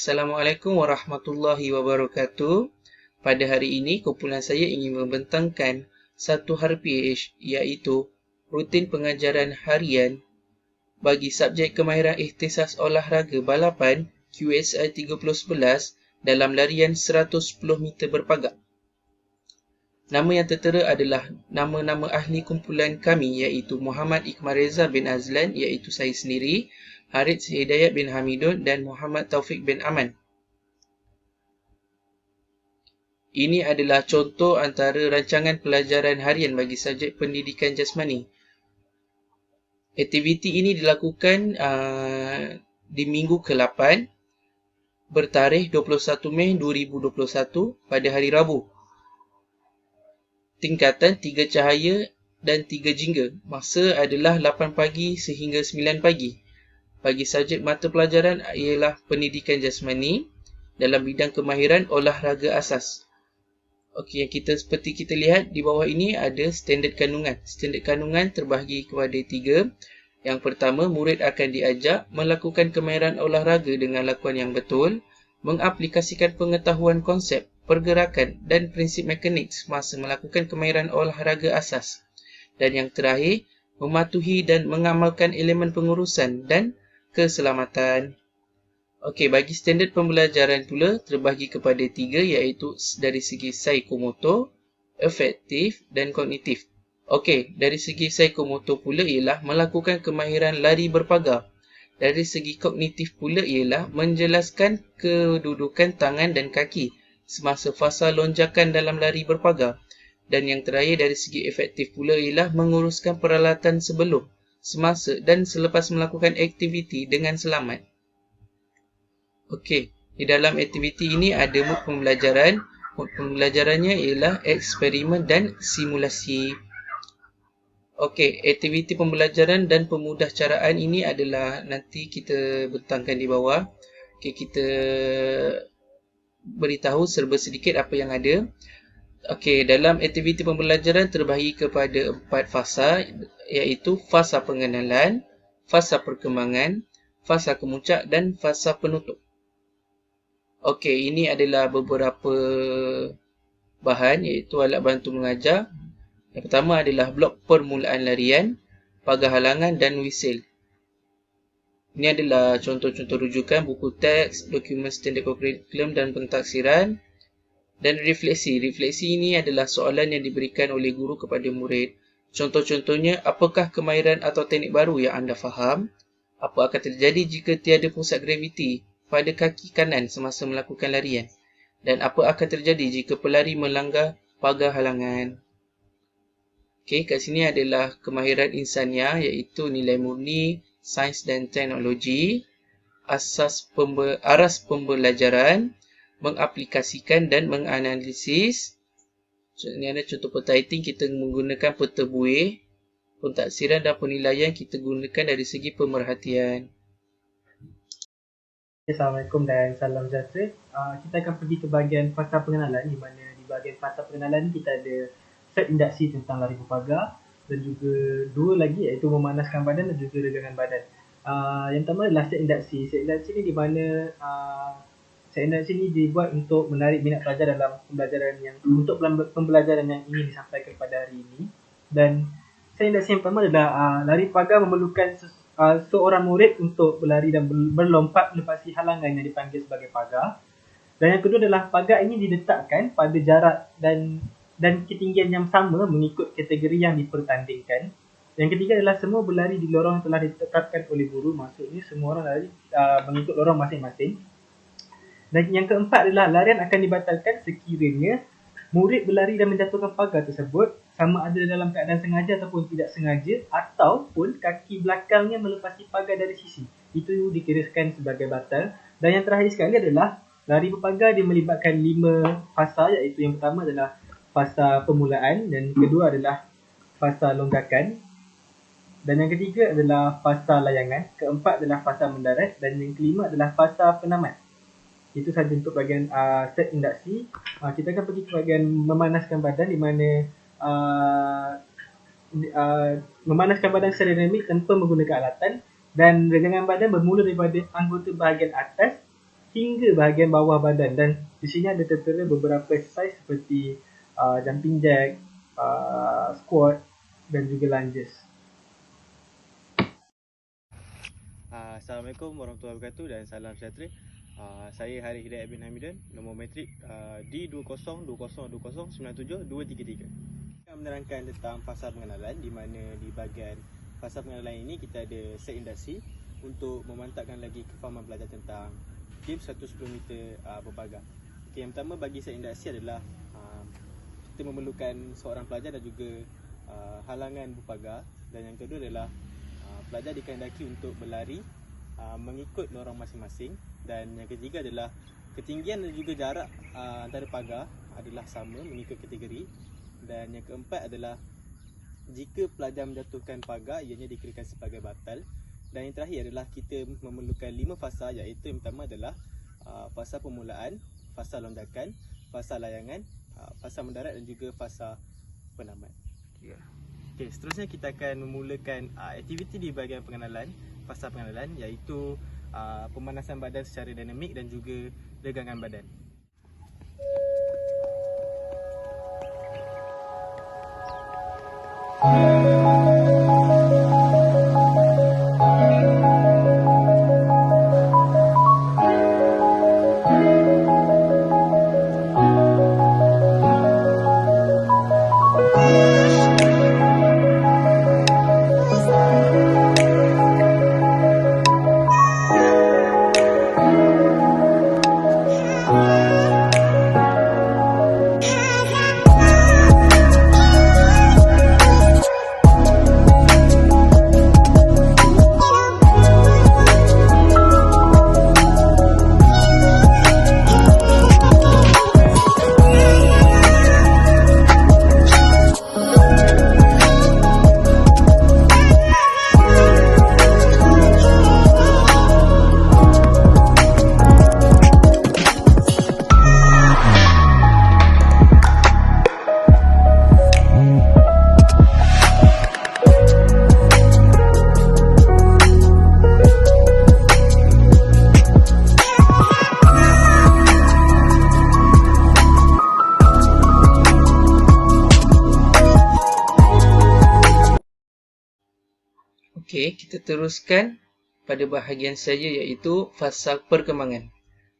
Assalamualaikum warahmatullahi wabarakatuh. Pada hari ini, kumpulan saya ingin membentangkan satu harfiah, iaitu rutin pengajaran harian bagi subjek kemahiran ikhtisas olahraga balapan QSI 3011 dalam larian 110 meter berpagar. Nama yang tertera adalah nama-nama ahli kumpulan kami, iaitu Muhammad Iqmar Reza bin Azlan, iaitu saya sendiri, Harith Hidayat bin Hamidun dan Muhammad Taufik bin Aman. Ini adalah contoh antara rancangan pelajaran harian bagi subjek pendidikan jasmani. Aktiviti ini dilakukan di minggu ke-8 bertarikh 21 Mei 2021 pada hari Rabu. Tingkatan 3 cahaya dan 3 jingga. Masa adalah 8 pagi sehingga 9 pagi. Bagi subjek mata pelajaran ialah pendidikan jasmani dalam bidang kemahiran olahraga asas. Okey, seperti kita lihat di bawah ini ada standard kandungan. Standard kandungan terbahagi kepada 3. Yang pertama, murid akan diajak melakukan kemahiran olahraga dengan lakuan yang betul, mengaplikasikan pengetahuan konsep, pergerakan dan prinsip mekanik semasa melakukan kemahiran olahraga asas. Dan yang terakhir, mematuhi dan mengamalkan elemen pengurusan dan keselamatan. Okey, bagi standard pembelajaran pula terbahagi kepada 3, iaitu dari segi psikomotor, afektif dan kognitif. Okey, dari segi psikomotor pula ialah melakukan kemahiran lari berpagar. Dari segi kognitif pula ialah menjelaskan kedudukan tangan dan kaki semasa fasa lonjakan dalam lari berpagar. Dan yang terakhir dari segi efektif pula ialah menguruskan peralatan sebelum, semasa dan selepas melakukan aktiviti dengan selamat. Okey, di dalam aktiviti ini ada mood pembelajaran. Mood pembelajarannya ialah eksperimen dan simulasi. Okey, aktiviti pembelajaran dan pemudahcaraan ini adalah nanti kita bentangkan di bawah. Okey, kita beritahu serba sedikit apa yang ada. Okey, dalam aktiviti pembelajaran terbahagi kepada 4 fasa, iaitu fasa pengenalan, fasa perkembangan, fasa kemuncak dan fasa penutup. Okey, ini adalah beberapa bahan, iaitu alat bantu mengajar. Yang pertama adalah blok permulaan larian, pagar halangan dan whistle. Ini adalah contoh-contoh rujukan buku teks, dokumen standard curriculum dan pentaksiran. Dan refleksi. Refleksi ini adalah soalan yang diberikan oleh guru kepada murid. Contoh-contohnya, apakah kemahiran atau teknik baru yang anda faham? Apa akan terjadi jika tiada pusat graviti pada kaki kanan semasa melakukan larian? Dan apa akan terjadi jika pelari melanggar pagar halangan? Okey, kat sini adalah kemahiran insania, iaitu nilai murni, sains dan teknologi, aras pembelajaran, mengaplikasikan dan menganalisis. Ini ada contoh peta-rating, kita menggunakan peta buih. Pentaksiran dan penilaian kita gunakan dari segi pemerhatian. Assalamualaikum dan salam sejahtera. Kita akan pergi ke bahagian fasa pengenalan, di mana di bahagian fasa pengenalan kita ada set induksi tentang lari berpagar dan juga 2 lagi, iaitu memanaskan badan dan juga regangan badan. Yang pertama adalah set induksi. Set induksi ni di mana set induksi ni dibuat untuk menarik minat pelajar dalam pembelajaran yang ingin disampaikan pada hari ini. Dan set induksi yang pertama adalah lari pagar memerlukan seorang murid untuk berlari dan berlompat melepasi halangan yang dipanggil sebagai pagar. Dan yang kedua adalah pagar ini diletakkan pada jarak dan ketinggian yang sama mengikut kategori yang dipertandingkan. Yang ketiga adalah semua berlari di lorong yang telah ditetapkan oleh guru. Maksudnya semua orang lari mengikut lorong masing-masing. Dan yang keempat adalah larian akan dibatalkan sekiranya murid berlari dan menjatuhkan pagar tersebut sama ada dalam keadaan sengaja ataupun tidak sengaja, ataupun kaki belakangnya melepasi pagar dari sisi. Itu dikirakan sebagai batal. Dan yang terakhir sekali adalah lari berpagar dia melibatkan 5 fasa, iaitu yang pertama adalah fasa permulaan, dan kedua adalah fasa longgakan, dan yang ketiga adalah fasa layangan, keempat adalah fasa mendarat, dan yang kelima adalah fasa penamat. Itu sahaja untuk bahagian set induksi. Kita akan pergi ke bahagian memanaskan badan, di mana memanaskan badan secara dinamik tanpa menggunakan alatan, dan regangan badan bermula daripada anggota bahagian atas hingga bahagian bawah badan, dan di sini ada tertera beberapa exercise seperti jumping jack, squat dan juga lunges. Assalamualaikum warahmatullahi wabarakatuh dan salam sejahtera. Saya Harith Hidayat bin Hamidan, nombor matrik D2020209723. Kita menerangkan tentang fasa pengenalan, di mana di bahagian fasa pengenalan ini kita ada set induksi untuk memantapkan lagi kefahaman pelajar tentang game 110 meter berpagar. Yang pertama bagi set induksi adalah kita memerlukan seorang pelajar dan juga halangan berpagar, dan yang kedua adalah pelajar dikehendaki untuk berlari mengikut lorong masing-masing, dan yang ketiga adalah ketinggian dan juga jarak antara pagar adalah sama mengikut kategori, dan yang keempat adalah jika pelajar menjatuhkan pagar ianya dikirakan sebagai batal, dan yang terakhir adalah kita memerlukan 5 fasa, iaitu yang pertama adalah fasa permulaan, fasa lonjakan, fasa layangan, fasa mendarat dan juga fasa penamat. Okey, seterusnya kita akan memulakan aktiviti di bahagian pengenalan, fasa pengenalan, iaitu pemanasan badan secara dinamik dan juga regangan badan. Okey, kita teruskan pada bahagian saja, iaitu fasa perkembangan.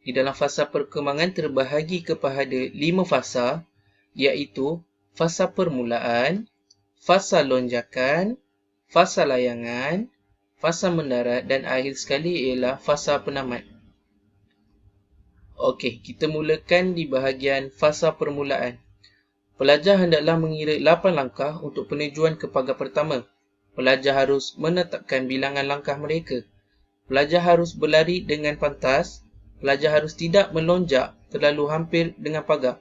Di dalam fasa perkembangan terbahagi kepada 5 fasa, iaitu fasa permulaan, fasa lonjakan, fasa layangan, fasa mendarat dan akhir sekali ialah fasa penamat. Okey, kita mulakan di bahagian fasa permulaan. Pelajar hendaklah mengira 8 langkah untuk penujuan ke pagar pertama. Pelajar harus menetapkan bilangan langkah mereka. Pelajar harus berlari dengan pantas. Pelajar harus tidak melonjak terlalu hampir dengan pagar.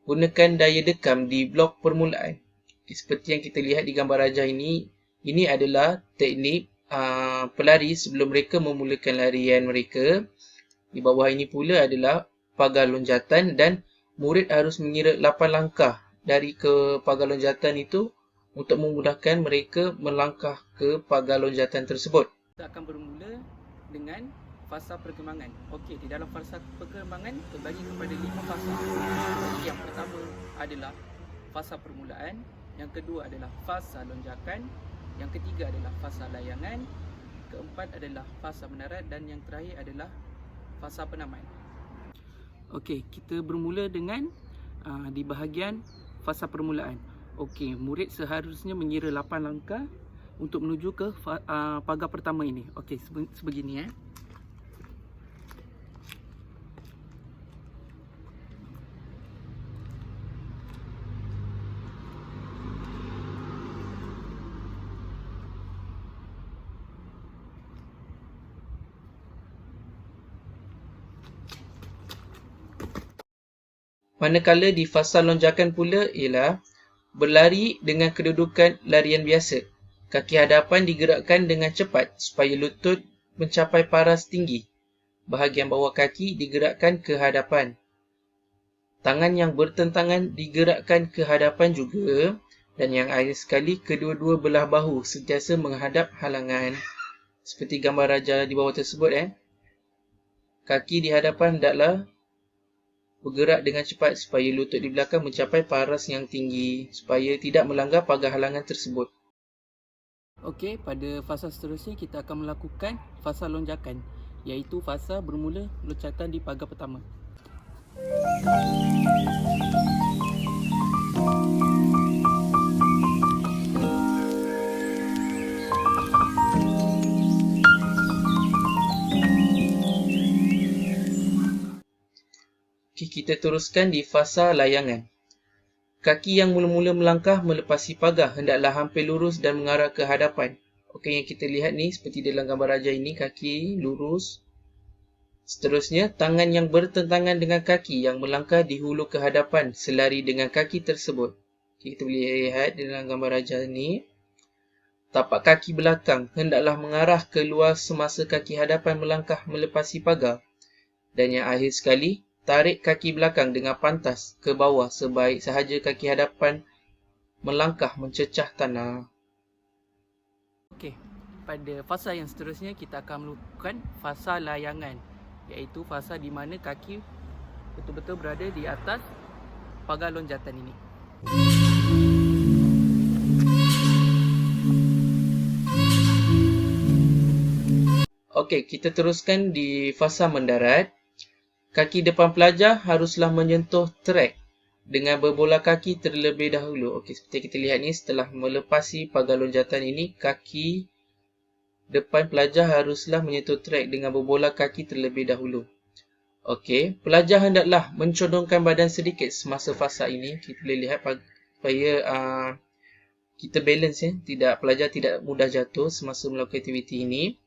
Gunakan daya dekam di blok permulaan. Seperti yang kita lihat di gambar rajah ini adalah teknik pelari sebelum mereka memulakan larian mereka. Di bawah ini pula adalah pagar lonjatan, dan murid harus mengira 8 langkah dari ke pagar lonjatan itu untuk memudahkan mereka melangkah ke pagar lonjatan tersebut. Kita akan bermula dengan fasa perkembangan. Okey, di dalam fasa perkembangan terbagi kepada 5 fasa. Yang pertama adalah fasa permulaan, yang kedua adalah fasa lonjakan, yang ketiga adalah fasa layangan, keempat adalah fasa mendarat dan yang terakhir adalah fasa penamat. Okey, kita bermula dengan di bahagian fasa permulaan. Okey, murid seharusnya mengira 8 langkah untuk menuju ke pagar pertama ini. Okey, sebegini . Manakala di fasa lonjakan pula ialah berlari dengan kedudukan larian biasa. Kaki hadapan digerakkan dengan cepat supaya lutut mencapai paras tinggi. Bahagian bawah kaki digerakkan ke hadapan. Tangan yang bertentangan digerakkan ke hadapan juga. Dan yang akhir sekali, kedua-dua belah bahu sentiasa menghadap halangan. Seperti gambar rajah di bawah tersebut . Kaki di hadapan hendaklah bergerak dengan cepat supaya lutut di belakang mencapai paras yang tinggi supaya tidak melanggar pagar halangan tersebut. Okey, pada fasa seterusnya kita akan melakukan fasa lonjakan, iaitu fasa bermula loncatan di pagar pertama. Okey, kita teruskan di fasa layangan. Kaki yang mula-mula melangkah melepasi pagar hendaklah hampir lurus dan mengarah ke hadapan. Okey, yang kita lihat ni seperti dalam gambar raja ini, kaki lurus. Seterusnya, tangan yang bertentangan dengan kaki yang melangkah dihulur ke hadapan selari dengan kaki tersebut. Okey, kita boleh lihat dalam gambar raja ni. Tapak kaki belakang hendaklah mengarah keluar semasa kaki hadapan melangkah melepasi pagar. Dan yang akhir sekali, tarik kaki belakang dengan pantas ke bawah sebaik sahaja kaki hadapan melangkah mencecah tanah. Okey, pada fasa yang seterusnya kita akan melakukan fasa layangan, iaitu fasa di mana kaki betul-betul berada di atas pagar lonjatan ini. Okey, kita teruskan di fasa mendarat. Kaki depan pelajar haruslah menyentuh trek dengan berbola kaki terlebih dahulu. Okey, seperti kita lihat ni, setelah melepasi pagar lonjatan ini, kaki depan pelajar haruslah menyentuh trek dengan berbola kaki terlebih dahulu. Okey, pelajar hendaklah mencodongkan badan sedikit semasa fasa ini. Kita boleh lihat supaya kita balance ya, pelajar tidak mudah jatuh semasa melakukan aktiviti ini.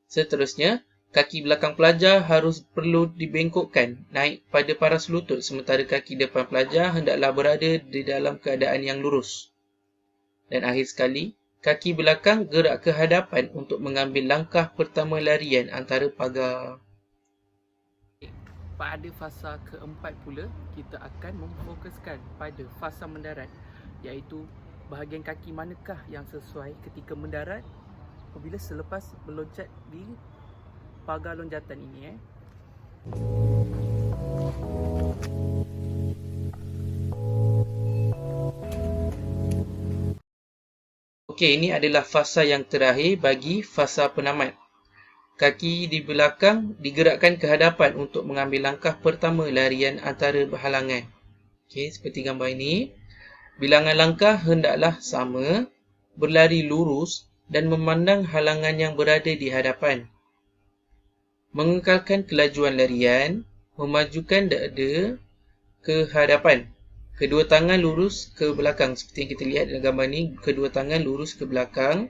Seterusnya, kaki belakang pelajar perlu dibengkokkan naik pada paras lutut sementara kaki depan pelajar hendaklah berada di dalam keadaan yang lurus. Dan akhir sekali, kaki belakang gerak ke hadapan untuk mengambil langkah pertama larian antara pagar. Pada fasa keempat pula, kita akan memfokuskan pada fasa mendarat, iaitu bahagian kaki manakah yang sesuai ketika mendarat apabila selepas meloncat di pagar lonjatan ini. Okey, ini adalah fasa yang terakhir bagi fasa penamat. Kaki di belakang digerakkan ke hadapan untuk mengambil langkah pertama larian antara halangan. Okey, seperti gambar ini. Bilangan langkah hendaklah sama, berlari lurus dan memandang halangan yang berada di hadapan. Mengekalkan kelajuan larian, memajukan dada ke hadapan. Kedua tangan lurus ke belakang. Seperti yang kita lihat dalam gambar ni, kedua tangan lurus ke belakang.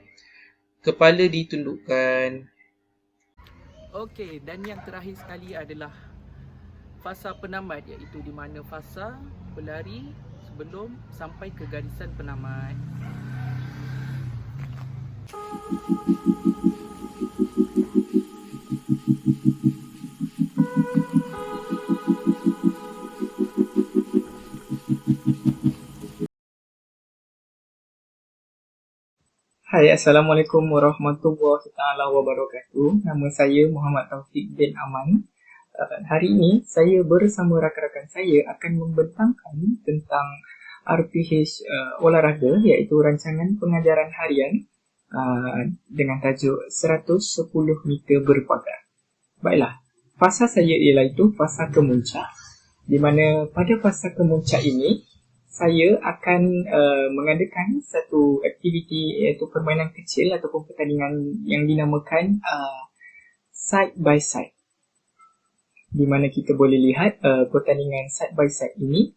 Kepala ditundukkan. Okey, dan yang terakhir sekali adalah fasa penamat, iaitu di mana fasa berlari sebelum sampai ke garisan penamat. Hai, Assalamualaikum warahmatullahi wabarakatuh. Nama saya Muhammad Taufik bin Aman. Hari ini saya bersama rakan-rakan saya akan membentangkan tentang RPH olahraga, iaitu rancangan pengajaran harian dengan tajuk 110 meter berpagar. Baiklah, fasa saya ialah itu fasa kemuncak, di mana pada fasa kemuncak ini saya akan mengadakan satu aktiviti, iaitu permainan kecil ataupun pertandingan yang dinamakan side by side, di mana kita boleh lihat pertandingan side by side ini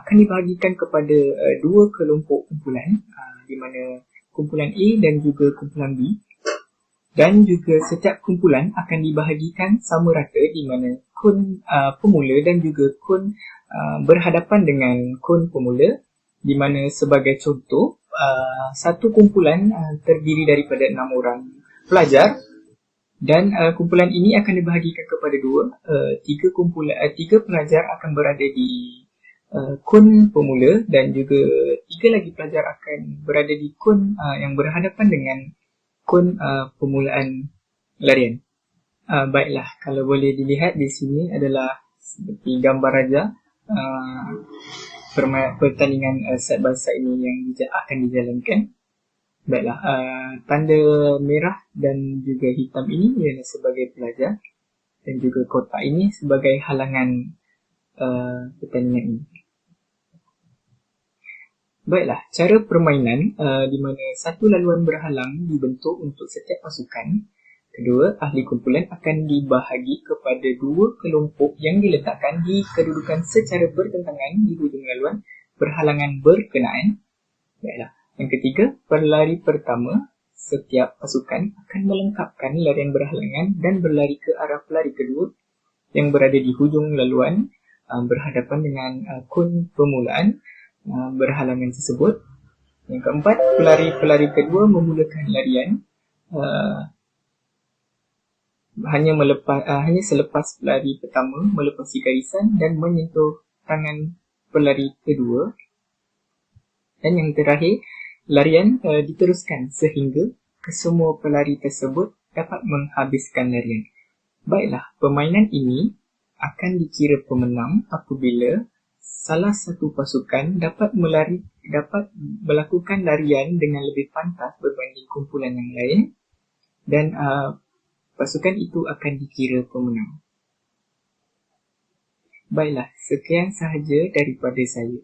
akan dibahagikan kepada dua kelompok kumpulan, di mana kumpulan A dan juga kumpulan B, dan juga setiap kumpulan akan dibahagikan sama rata, di mana kun pemula dan juga kun berhadapan dengan kun pemula, di mana sebagai contoh satu kumpulan terdiri daripada 6 orang pelajar, dan kumpulan ini akan dibahagikan kepada dua. Tiga pelajar akan berada di kun pemula dan juga 3 lagi pelajar akan berada di kun yang berhadapan dengan kun pemulaan larian. Baiklah, kalau boleh dilihat di sini adalah seperti gambar raja pertandingan side by side ini yang akan dijalankan. Baiklah, tanda merah dan juga hitam ini ialah sebagai pelajar dan juga kotak ini sebagai halangan pertandingan ini. Baiklah, cara permainan di mana satu laluan berhalang dibentuk untuk setiap pasukan. Kedua, ahli kumpulan akan dibahagi kepada dua kelompok yang diletakkan di kedudukan secara bertentangan di hujung laluan berhalangan berkenaan. Baiklah. Yang ketiga, pelari pertama setiap pasukan akan melengkapkan larian berhalangan dan berlari ke arah pelari kedua yang berada di hujung laluan berhadapan dengan kun permulaan berhalangan tersebut. Yang keempat, pelari kedua memulakan larian hanya selepas pelari pertama melepasi garisan dan menyentuh tangan pelari kedua. Dan yang terakhir, larian diteruskan sehingga kesemua pelari tersebut dapat menghabiskan larian. Baiklah, permainan ini akan dikira pemenang apabila salah satu pasukan dapat melakukan larian dengan lebih pantas berbanding kumpulan yang lain dan pasukan itu akan dikira pemenang. Baiklah, sekian sahaja daripada saya.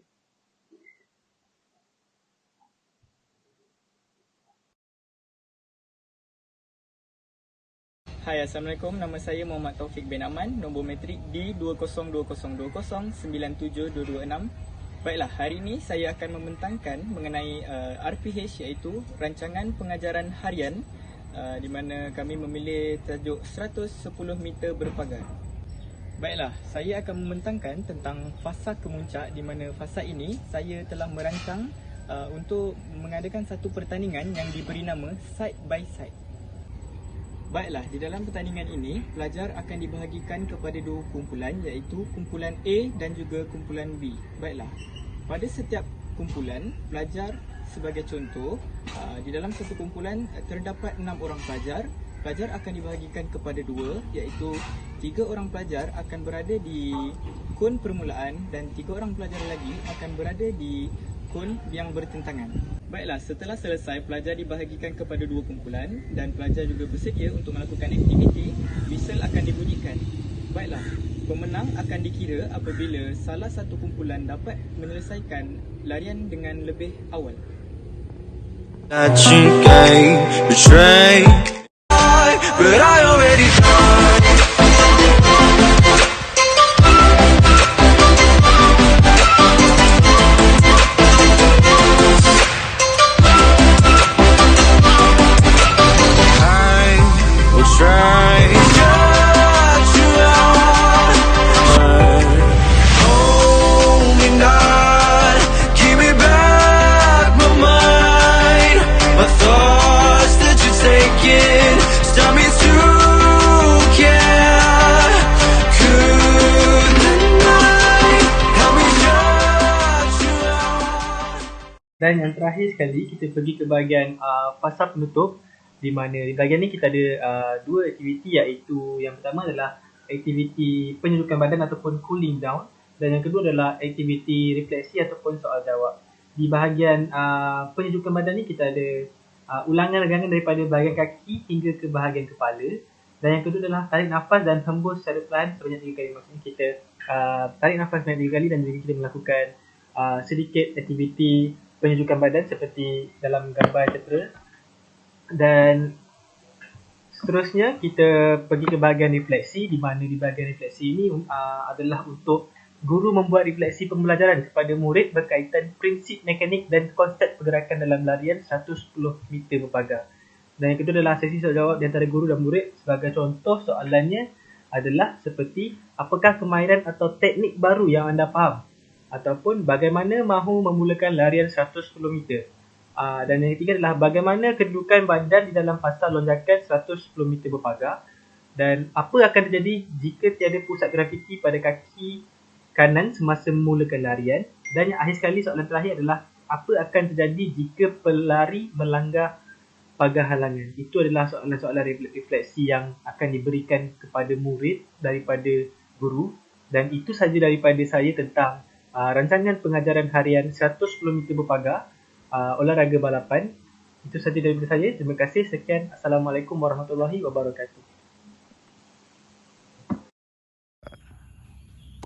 Hai, Assalamualaikum. Nama saya Muhammad Taufik bin Aman. Nombor metrik D202020972226. Baiklah, hari ini saya akan membentangkan mengenai RPH, iaitu Rancangan Pengajaran Harian, di mana kami memilih tajuk 110 meter berpagar. Baiklah, saya akan membentangkan tentang fasa kemuncak, di mana fasa ini saya telah merancang untuk mengadakan satu pertandingan yang diberi nama side by side. Baiklah, di dalam pertandingan ini, pelajar akan dibahagikan kepada dua kumpulan, iaitu kumpulan A dan juga kumpulan B. Baiklah, pada setiap kumpulan, pelajar sebagai contoh, di dalam satu kumpulan terdapat 6 orang pelajar. Pelajar akan dibahagikan kepada dua, iaitu 3 orang pelajar akan berada di kun permulaan dan 3 orang pelajar lagi akan berada di kun yang bertentangan. Baiklah, setelah selesai, pelajar dibahagikan kepada dua kumpulan dan pelajar juga bersedia untuk melakukan aktiviti, whistle akan dibunyikan. Baiklah, pemenang akan dikira apabila salah satu kumpulan dapat menyelesaikan larian dengan lebih awal. I think I betrayed, but I already tried. I will try. Got you out. Hold me not, give me back my mind. My thoughts that you're taking stop me to care. Could the night help me shut you out? Dan yang terakhir sekali, kita pergi ke bahagian fasa penutup, di mana di bahagian ni kita ada dua aktiviti, iaitu yang pertama adalah aktiviti penyedukan badan ataupun cooling down, dan yang kedua adalah aktiviti refleksi ataupun soal jawab. Di bahagian penyedukan badan ni kita ada ulangan regangan daripada bahagian kaki hingga ke bahagian kepala, dan yang kedua adalah tarik nafas dan hembus secara perlahan sebanyak 3 kali. Maksudnya kita tarik nafas sebanyak 3 kali dan juga kita melakukan sedikit aktiviti penyejukan badan seperti dalam gambar tertera. Dan seterusnya kita pergi ke bahagian refleksi, di mana di bahagian refleksi ini adalah untuk guru membuat refleksi pembelajaran kepada murid berkaitan prinsip mekanik dan konsep pergerakan dalam larian 110 meter berpagar. Dan yang kedua adalah sesi soal jawab di antara guru dan murid. Sebagai contoh, soalannya adalah seperti apakah kemahiran atau teknik baru yang anda faham, ataupun bagaimana mahu memulakan larian 110 meter. Dan yang ketiga adalah bagaimana kedudukan badan di dalam fasa lonjakan 110 meter berpagar, dan apa akan terjadi jika tiada pusat graviti pada kaki kanan semasa memulakan larian. Dan yang akhir sekali, soalan terakhir adalah apa akan terjadi jika pelari melanggar pagar halangan. Itu adalah soalan-soalan refleksi yang akan diberikan kepada murid daripada guru, dan itu saja daripada saya tentang rancangan pengajaran harian 110 meter berpagar olahraga balapan. Itu saja daripada saya. Terima kasih. Sekian. Assalamualaikum warahmatullahi wabarakatuh.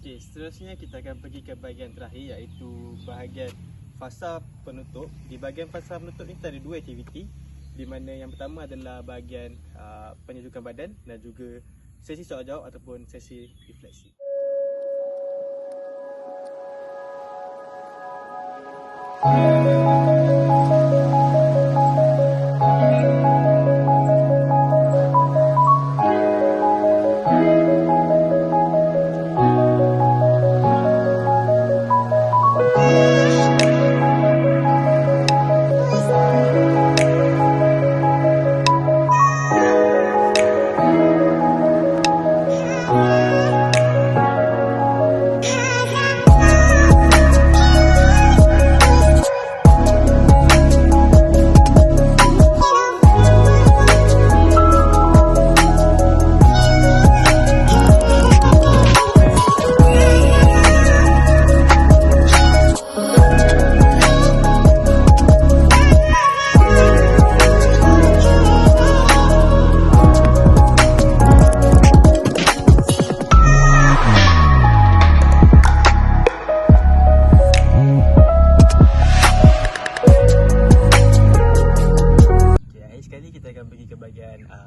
Okey, seterusnya kita akan pergi ke bahagian terakhir, iaitu bahagian fasa penutup. Di bahagian fasa penutup ni kita ada dua aktiviti, di mana yang pertama adalah bahagian penyejukan badan dan juga sesi soal jawab ataupun sesi refleksi.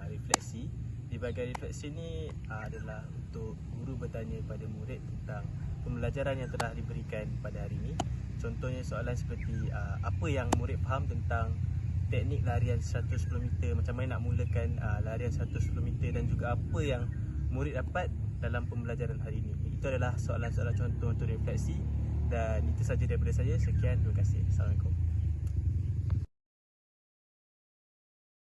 Refleksi. Di bahagian refleksi ni adalah untuk guru bertanya pada murid tentang pembelajaran yang telah diberikan pada hari ini. Contohnya soalan seperti apa yang murid faham tentang teknik larian 110 meter, macam mana nak mulakan larian 110 meter, dan juga apa yang murid dapat dalam pembelajaran hari ini. Itu adalah soalan-soalan contoh untuk refleksi, dan itu saja daripada saya. Sekian, terima kasih. Assalamualaikum.